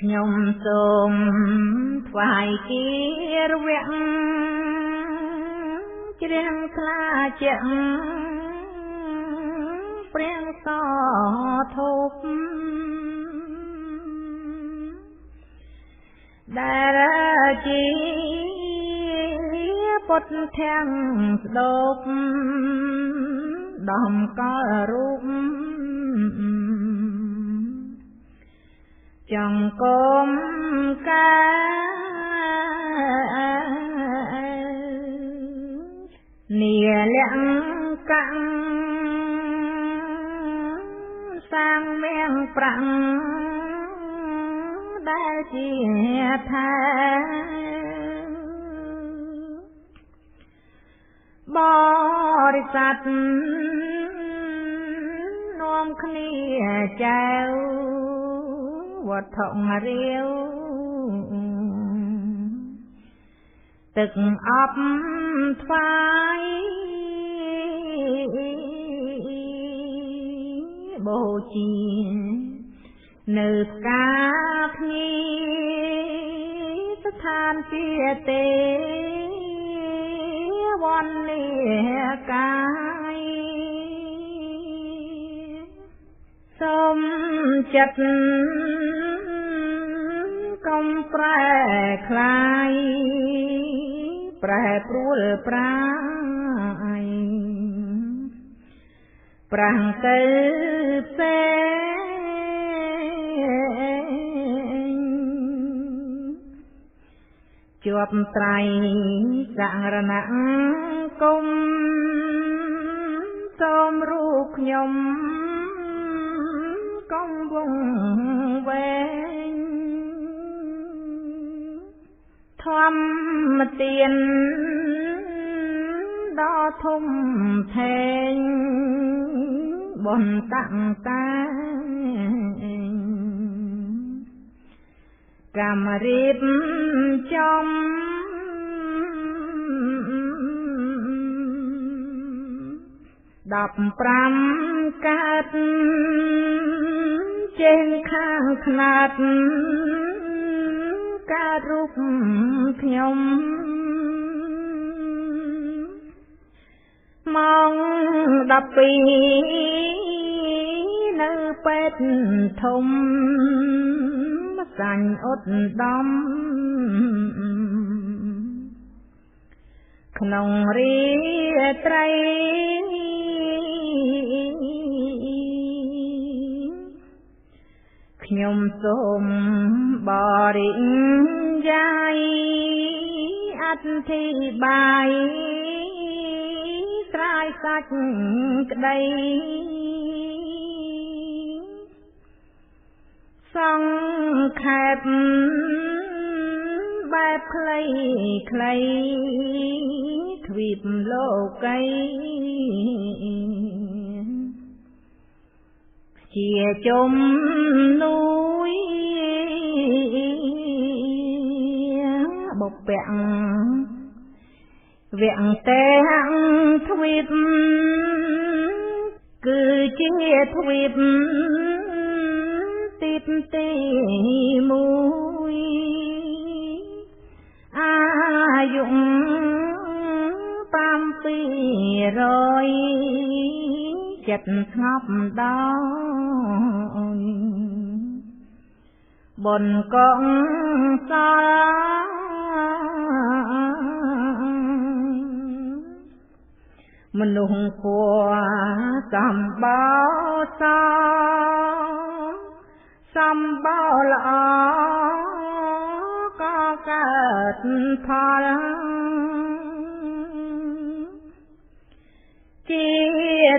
ខ្ញុំសូមថ្វាយជារវៈជ្រះខ្លាជាព្រះសធុបដែលជាពុទ្ធទាំងស្ដុកដំកល់រូបចង្គមកានីលង្កាំសាងមៀងប្រាំងដែលជាថាបរិស័ទនាំគ្នាចែវវត្ថុរាវទឹកអប់ថ្វាយបូជានៅផ្កាភ្ញីស្ថានជាទេវន្តាកាយសូមចិត្តកុំប្រែคลายប្រែព្រួលប្រាយប្រាំងទៅផ្សេងជាប់ត្រៃសរណគមសូមរូបខ្ញុំកុំវង្វេងធម្មទានដ៏ធំធេងបុណ្យតតាកម្មរៀបចំ15កើតចេញខាងខ្នាតកើតរូបខ្ញុំម៉ោង12នៅពេទ្យធំសាញ់ឧត្តមក្នុងរាត្រីខ្ញុំសូមបរិយាយអធិបាយស្រាយសាច់ក្តីសង្ខេបបែបខ្លីខ្លីទ្វីបលោកីជាជំនួយបុព្វវៈទាំងទ្វីបគឺជាទ្វីបទី1អាយុ700ចិត្តស្ងប់ដោយបុណ្យកុសលមនុស្សគួរសម្បោសសម្បោល្អក៏កើតផលជា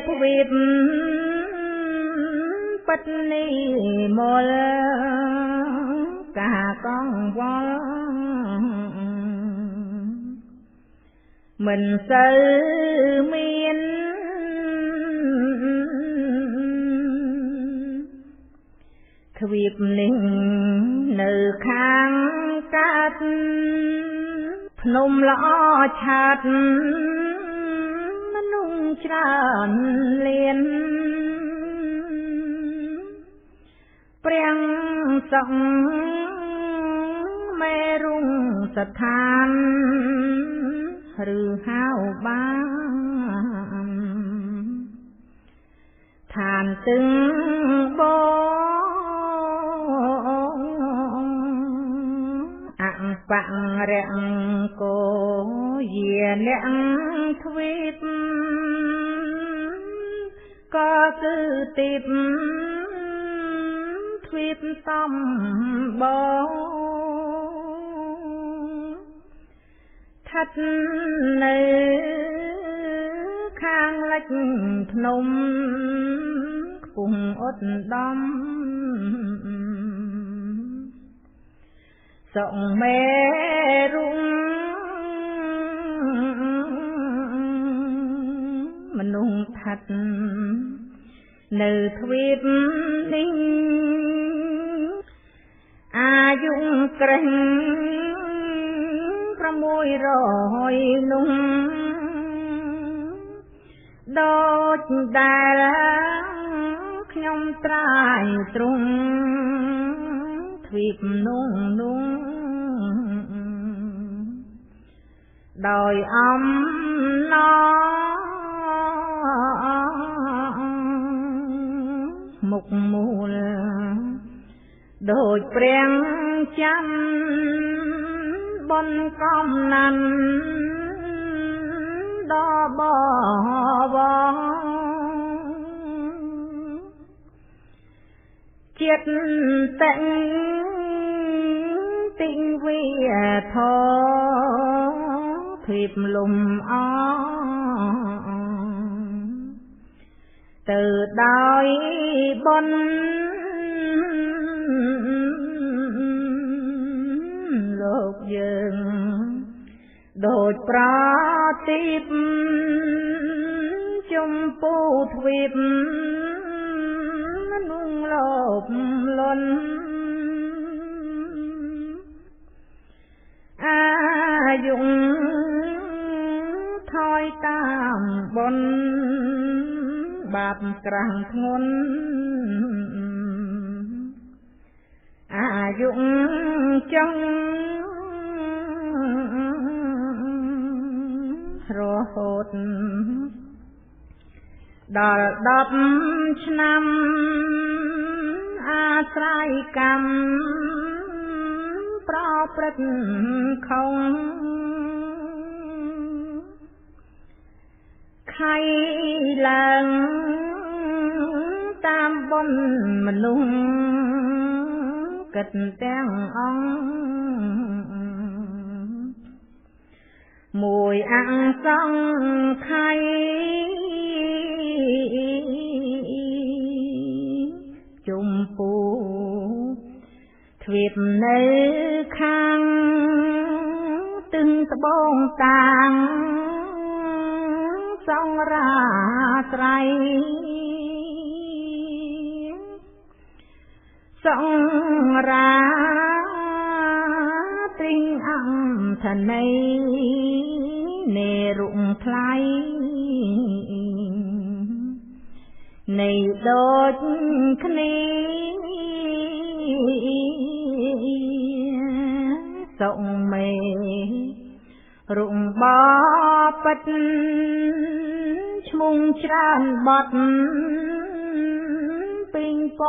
ទ្វីបពិតនិមលកាកង្វល់មិនសូវមានទ្វីបនេះនៅខាងកាត់ភ្នំល្អឆាតមនុស្សច្រើនលៀន ព្រាំងសង្ឃមេរុងស្ថានឬហៅបានឋានទឹងបងអបរង្គោយាអ្នកទ្វីបក៏គឺទីបទ្វីបតំបងឋិតនៅខាងលិចភ្នំខ្ពស់ឧត្តមសុងមេរុងមនុស្សឋិតនៅទ្វីបនេះអាយុក្រឹង600នោះដូចដែលខ្ញុំត្រាយទ្រង់ទ្វីបនោះដោយអំណមុខមូលដូចព្រាំងចាំបនកំណាន់ដល់បវងចិត្តតែងទិញវាធទ្វីបលំអទៅដោយបនលោកយើងដូចប្រទីបជំពូទ្វីបนุ่งโลบลนอายุงถอยตามบนบาปกลางทนอายุงจังรอหดដល់10ឆ្នាំអាស្រ័យកម្មប្រព្រឹត្តខុសខៃឡើងតាមបុណ្យមនុស្សគិតទាំងអង្គមួយអង្គសង្ខៃជុំពូទ្វីបនៅខាងទឹងត្បូងតាងសង្រាស្រ័យសង្រាទ្រីងអង្គធន័យនេរុងថ្លៃនៃដូចគ្នាសុងមេរុងបពិតឈ្មោះច្រើនបត់ពេញព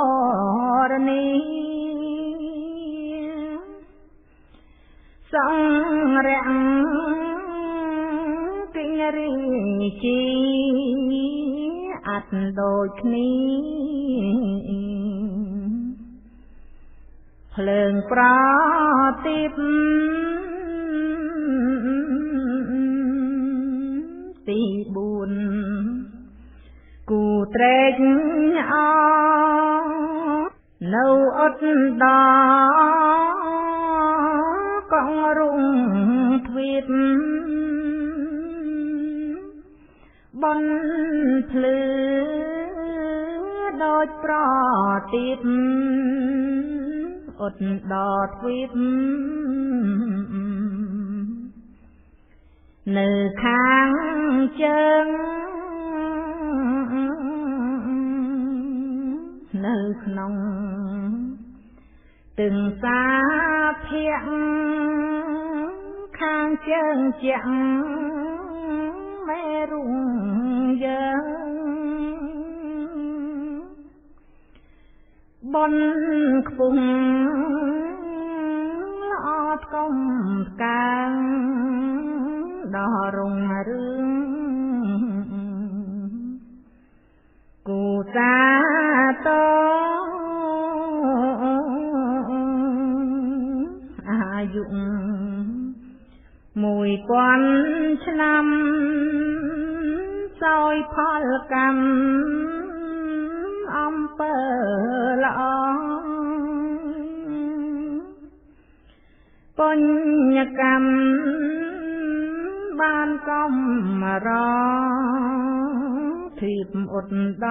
រនីសង្រាំកិញរីជីអត់ដូចគ្នាភ្លើងប្រទីបទី4គូត្រេកអនៅអត់ដល់កងរុងទ្វីបបនភ្លឺដូចប្រទីបអត់ដល់ទ្វីបនៅខាងជើងនៅក្នុង ទឹងសាភ័ក្រខាងជើងជាក់មេរុងយើងបនខ្ពស់ល្អថ្កុំផ្កាងដល់រុងរឿងគូសាតអាយុ1000ឆ្នាំសោយផលកម្មអំពើល្អបញ្ញកម្មបានកំរធៀបឧត្ត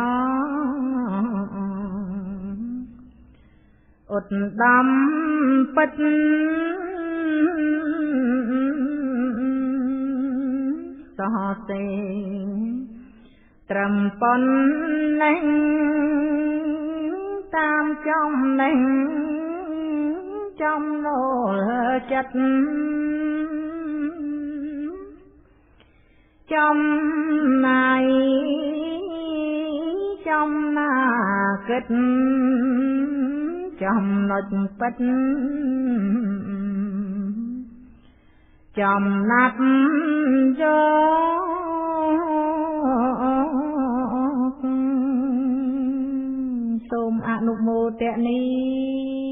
ឧត្តមពិតសហសេត្រឹមប៉ុណ្ណេះតាមចំណេះចំណូលចិត្តចំណាយចំណាគិតចំណុចពិតចំណាប់យកសូមអនុមោទនា